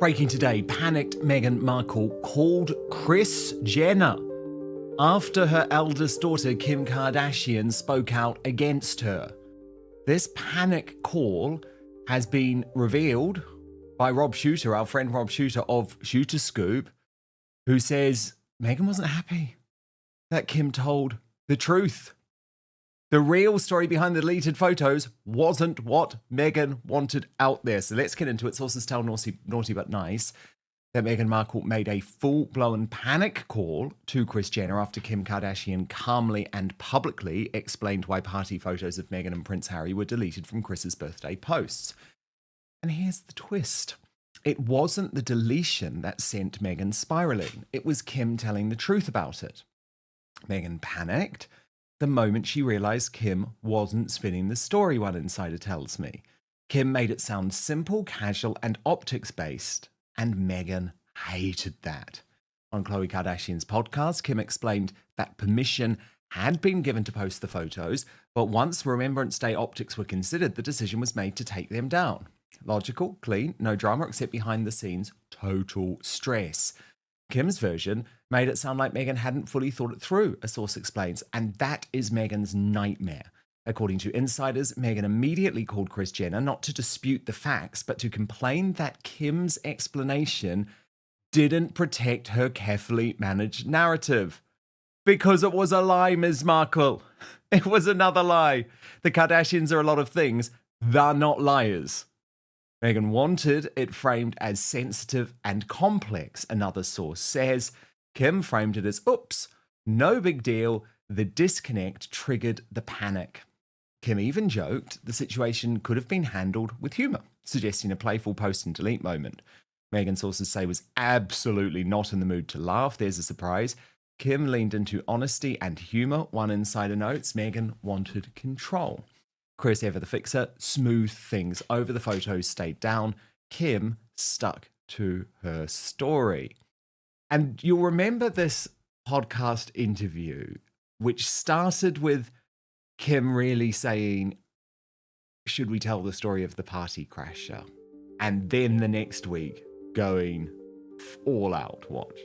Breaking today, panicked Meghan Markle called Kris Jenner after her eldest daughter, Kim Kardashian, spoke out against her. This panic call has been revealed by Rob Shooter, our friend Rob Shooter of Shooter Scoop, who says Meghan wasn't happy that Kim told the truth. The real story behind the deleted photos wasn't what Meghan wanted out there. So let's get into it. Sources tell Naughty But Nice that Meghan Markle made a full-blown panic call to Kris Jenner after Kim Kardashian calmly and publicly explained why party photos of Meghan and Prince Harry were deleted from Kris's birthday posts. And here's the twist. It wasn't the deletion that sent Meghan spiraling. It was Kim telling the truth about it. Meghan panicked the moment she realized Kim wasn't spinning the story, one insider tells me. Kim made it sound simple, casual, and optics-based, and Meghan hated that. On Khloe Kardashian's podcast, Kim explained that permission had been given to post the photos, but once Remembrance Day optics were considered, the decision was made to take them down. Logical, clean, no drama except behind the scenes, total stress. Kim's version made it sound like Meghan hadn't fully thought it through, a source explains, and that is Meghan's nightmare. According to insiders, Meghan immediately called Kris Jenner not to dispute the facts, but to complain that Kim's explanation didn't protect her carefully managed narrative. Because it was a lie, Ms. Markle. It was another lie. The Kardashians are a lot of things. They're not liars. Meghan wanted it framed as sensitive and complex, another source says. Kim framed it as, oops, no big deal. The disconnect triggered the panic. Kim even joked the situation could have been handled with humour, suggesting a playful post and delete moment. Meghan, sources say, was absolutely not in the mood to laugh. There's a surprise. Kim leaned into honesty and humour. One insider notes, Meghan wanted control. Kris, ever the fixer, smoothed things over. The photos stayed down. Kim stuck to her story. And you'll remember this podcast interview, which started with Kim really saying, should we tell the story of the party crasher? And then the next week going all out. Watch.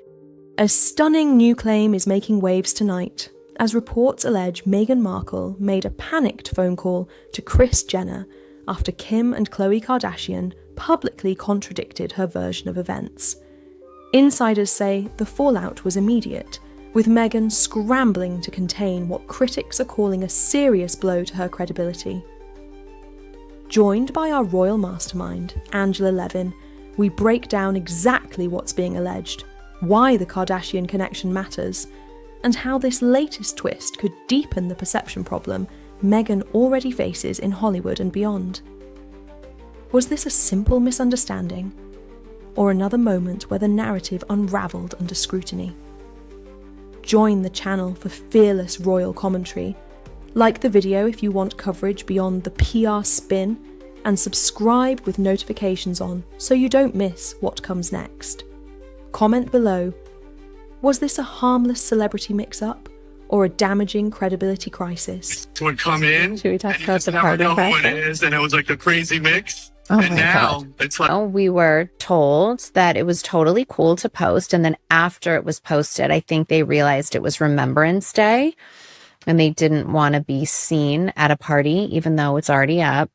A stunning new claim is making waves tonight, as reports allege Meghan Markle made a panicked phone call to Kris Jenner after Kim and Khloe Kardashian publicly contradicted her version of events. Insiders say the fallout was immediate, with Meghan scrambling to contain what critics are calling a serious blow to her credibility. Joined by our royal mastermind, Angela Levin, we break down exactly what's being alleged, why the Kardashian connection matters, and how this latest twist could deepen the perception problem Meghan already faces in Hollywood and beyond. Was this a simple misunderstanding, or another moment where the narrative unravelled under scrutiny? Join the channel for fearless royal commentary. Like the video if you want coverage beyond the PR spin, and subscribe with notifications on so you don't miss what comes next. Comment below. Was this a harmless celebrity mix-up or a damaging credibility crisis? Would come in. Should we talk and you about just the never part know of who it pressure? is, and it was like a crazy mix. Oh and my now God. it's like, Oh, we were told that it was totally cool to post. And then after it was posted, I think they realized it was Remembrance Day and they didn't want to be seen at a party, even though it's already up,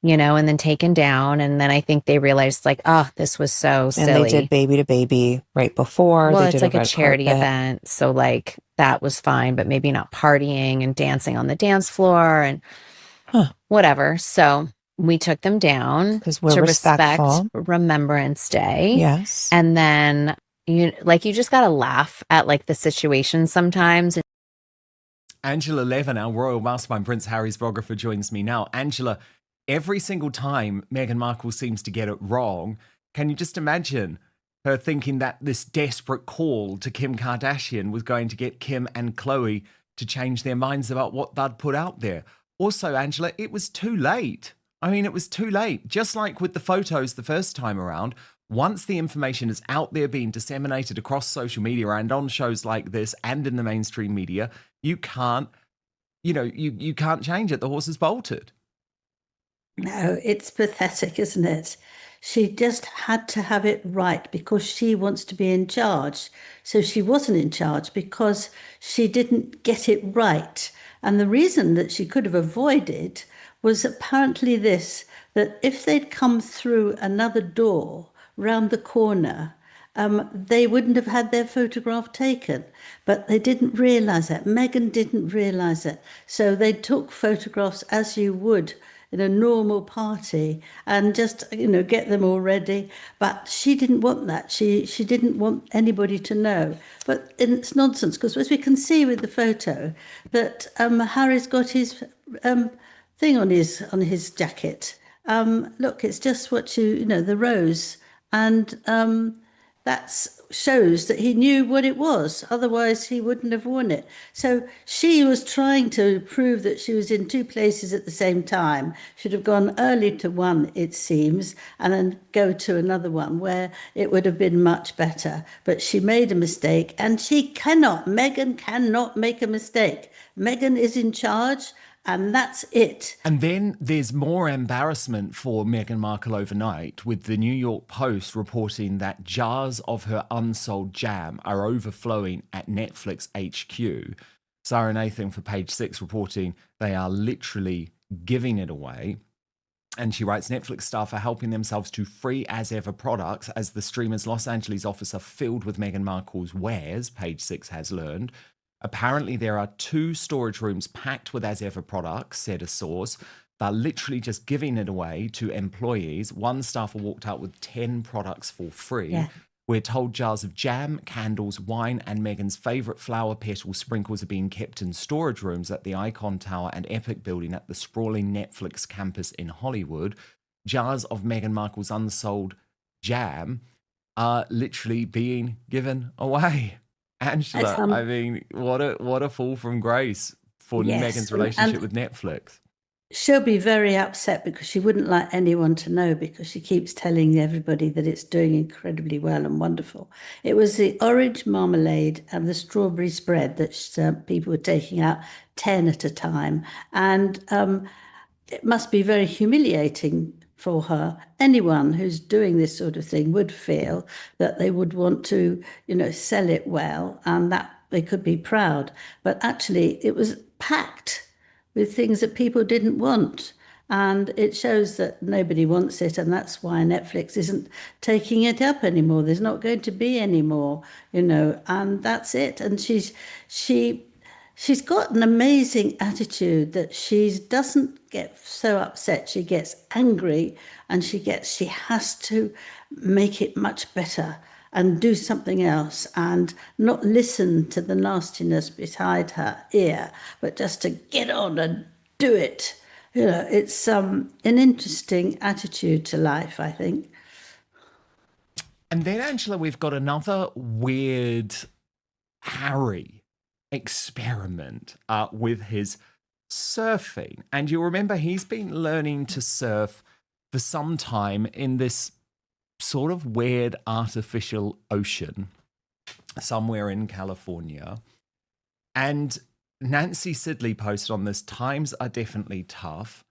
you know, and then taken down. And then I think they realized like, oh, this was so silly. And they did Baby to Baby right before. Well, they it's did like a red charity carpet. event. So like that was fine, but maybe not partying and dancing on the dance floor and whatever. So we took them down 'Cause we're to respectful. respect Remembrance Day. Yes. And then you just got to laugh at like the situation sometimes. Angela Levin, our royal mastermind, Prince Harry's biographer, joins me now. Angela, every single time Meghan Markle seems to get it wrong, can you just imagine her thinking that this desperate call to Kim Kardashian was going to get Kim and Khloe to change their minds about what they'd put out there? Also, Angela, it was too late. I mean, it was too late. Just like with the photos the first time around, once the information is out there being disseminated across social media and on shows like this and in the mainstream media, you can't, you can't change it. The horse is bolted. No, it's pathetic, isn't it? She just had to have it right because she wants to be in charge. So she wasn't in charge because she didn't get it right. And the reason that she could have avoided was apparently this, that if they'd come through another door round the corner, they wouldn't have had their photograph taken. But they didn't realise that. Meghan didn't realise it. So they took photographs as you would in a normal party and just, get them all ready. But she didn't want that. She didn't want anybody to know. But it's nonsense because as we can see with the photo that Harry's got his thing on his jacket. Look, it's just what the rose. And that shows that he knew what it was. Otherwise, he wouldn't have worn it. So she was trying to prove that she was in two places at the same time. Should have gone early to one, it seems, and then go to another one where it would have been much better. But she made a mistake, and Meghan cannot make a mistake. Meghan is in charge. And that's it. And then there's more embarrassment for Meghan Markle overnight, with the New York Post reporting that jars of her unsold jam are overflowing at Netflix HQ. Sarah Nathan for Page 6 reporting they are literally giving it away. And she writes, Netflix staff are helping themselves to free as ever products as the streamer's Los Angeles office are filled with Meghan Markle's wares, Page 6 has learned. Apparently, there are 2 storage rooms packed with as ever products, said a source. They're literally just giving it away to employees. One staffer walked out with 10 products for free. Yeah. We're told jars of jam, candles, wine, and Meghan's favourite flower petal sprinkles are being kept in storage rooms at the Icon Tower and Epic building at the sprawling Netflix campus in Hollywood. Jars of Meghan Markle's unsold jam are literally being given away. Angela, I mean, what a fall from grace for yes, Meghan's relationship with Netflix. She'll be very upset because she wouldn't like anyone to know because she keeps telling everybody that it's doing incredibly well and wonderful. It was the orange marmalade and the strawberry spread that people were taking out 10 at a time. And it must be very humiliating for her. Anyone who's doing this sort of thing would feel that they would want to, sell it well and that they could be proud. But actually, it was packed with things that people didn't want. And it shows that nobody wants it. And that's why Netflix isn't taking it up anymore. There's not going to be any more, and that's it. And she's got an amazing attitude that she doesn't get so upset. She gets angry and she has to make it much better and do something else and not listen to the nastiness beside her ear, but just to get on and do it. It's an interesting attitude to life, I think. And then, Angela, we've got another weird Harry experiment with his surfing. And you remember he's been learning to surf for some time in this sort of weird artificial ocean somewhere in California. And Nancy Sidley posted on this, times are definitely tough.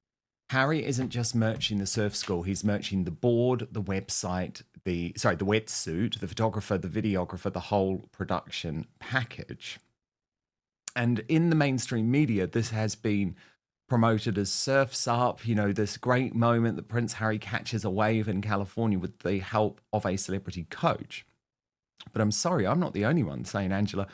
Harry isn't just merching the surf school, he's merching the board, the website, the wetsuit, the photographer, the videographer, the whole production package. And in the mainstream media, this has been promoted as Surf's Up, this great moment that Prince Harry catches a wave in California with the help of a celebrity coach. But I'm sorry, I'm not the only one saying, Angela,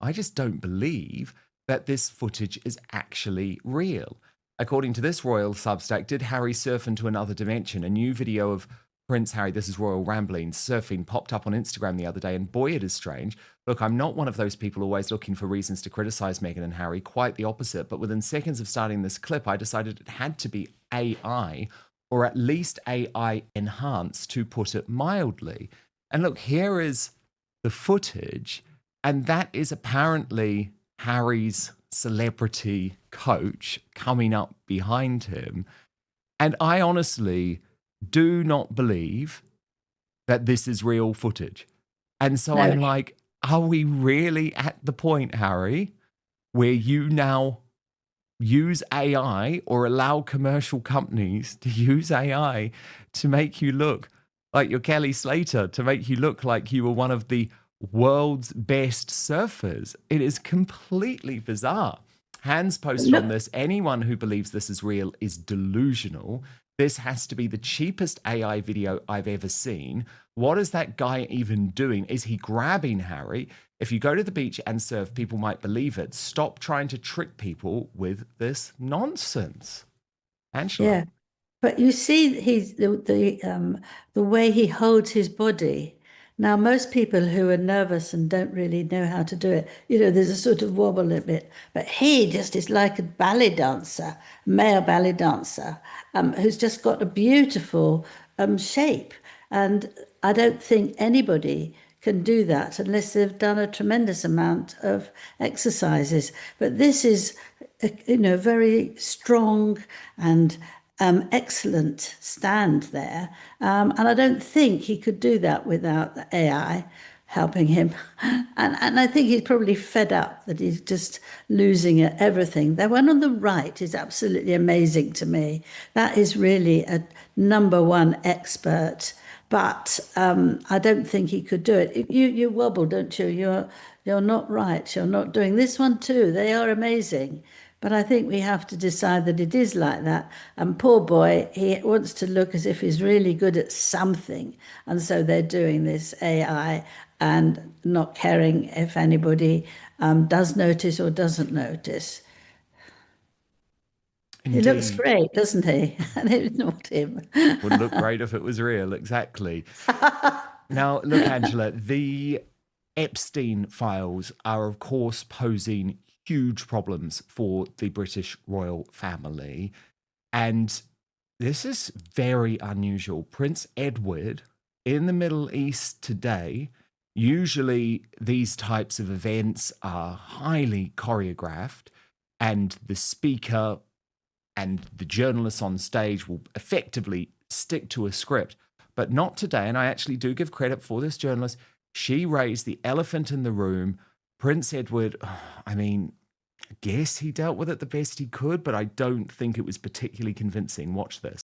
I just don't believe that this footage is actually real. According to this royal Substack, did Harry surf into another dimension? A new video of Prince Harry, this is Royal Ramblings, surfing popped up on Instagram the other day, and boy, it is strange. Look, I'm not one of those people always looking for reasons to criticize Meghan and Harry, quite the opposite, but within seconds of starting this clip, I decided it had to be AI, or at least AI enhanced, to put it mildly. And look, here is the footage, and that is apparently Harry's celebrity coach coming up behind him. And I honestly do not believe that this is real footage. And so I'm like, are we really at the point, Harry, where you now use AI or allow commercial companies to use AI to make you look like your Kelly Slater to make you look like you were one of the world's best surfers. It is completely bizarre. Hans posted on this, anyone who believes this is real is delusional. This has to be the cheapest AI video I've ever seen. What is that guy even doing? Is he grabbing Harry? If you go to the beach and surf, people might believe it. Stop trying to trick people with this nonsense. Angela. Yeah, but you see, the way he holds his body. Now, most people who are nervous and don't really know how to do it, there's a sort of wobble a bit. But he just is like a ballet dancer, male ballet dancer, who's just got a beautiful shape. And I don't think anybody can do that unless they've done a tremendous amount of exercises. But this is, very strong and excellent stand there. And I don't think he could do that without the AI helping him. And I think he's probably fed up that he's just losing at everything. The one on the right is absolutely amazing to me. That is really a #1 expert. But I don't think he could do it. You wobble, don't you? You're not right. You're not doing this one too. They are amazing. But I think we have to decide that it is like that. And poor boy, he wants to look as if he's really good at something. And so they're doing this AI and not caring if anybody does notice or doesn't notice. Indeed. He looks great, doesn't he? And it's not him. Would look great if it was real, exactly. Now, look, Angela, the Epstein files are, of course, posing huge problems for the British royal family. And this is very unusual. Prince Edward in the Middle East today, usually these types of events are highly choreographed, and the speaker and the journalists on stage will effectively stick to a script, but not today. And I actually do give credit for this journalist. She raised the elephant in the room. Prince Edward, I mean, I guess he dealt with it the best he could, but I don't think it was particularly convincing. Watch this.